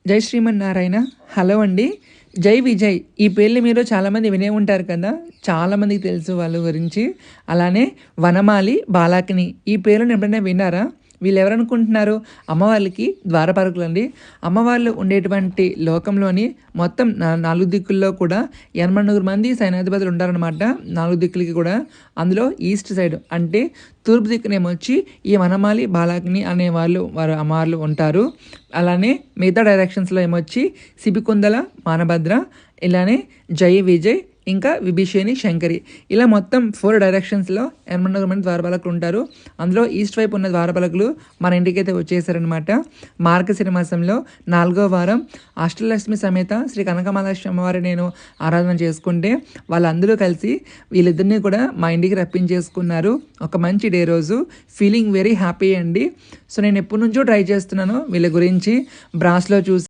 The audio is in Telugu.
జై శ్రీమన్నారాయణ. హలో అండి. జై విజయ్ ఈ పేర్లు మీరు చాలామంది వినే ఉంటారు కదా, చాలామందికి తెలుసు వాళ్ళ గురించి. అలానే వనమాలి, బాలాకిని ఈ పేర్లను ఎప్పుడైనా విన్నారా? వీళ్ళు ఎవరనుకుంటున్నారు? అమ్మవార్లకి ద్వారపాలకులు అండి. అమ్మవార్లు ఉండేటువంటి లోకంలోని మొత్తం 4 దిక్కుల్లో కూడా 89 మంది సైన్యాధిపతులు ఉంటారనమాట, 4 దిక్కులకి కూడా. అందులో ఈస్ట్ సైడ్ అంటే తూర్పు దిక్కునేమొచ్చి ఈ వనమాలి, బాలాకిని అనే వారు అమ్మవార్లు ఉంటారు. అలానే మిగతా డైరెక్షన్స్లో ఏమొచ్చి సిబికుందల, మానభద్ర, ఇలానే జై విజయ్, ఇంకా విభీషణి, శంకరి, ఇలా మొత్తం 4 డైరెక్షన్స్లో 89 మంది ద్వారపాలకులు ఉంటారు. అందులో ఈస్ట్ వైపు ఉన్న ద్వారపాలకులు మన ఇంటికైతే వచ్చేసారనమాట. మార్గశిర మాసంలో 4వ వారం అష్టలక్ష్మి సమేత శ్రీ కనకమహాలక్ష్మి అమ్మవారి నేను ఆరాధన చేసుకుంటే వాళ్ళందరూ కలిసి వీళ్ళిద్దరినీ కూడా మా ఇంటికి రప్పించేసుకున్నారు. ఒక మంచి డే రోజు. ఫీలింగ్ వెరీ హ్యాపీ అండి. సో నేను ఎప్పటి నుంచో ట్రై చేస్తున్నాను వీళ్ళ గురించి. బ్రాస్లో చూసి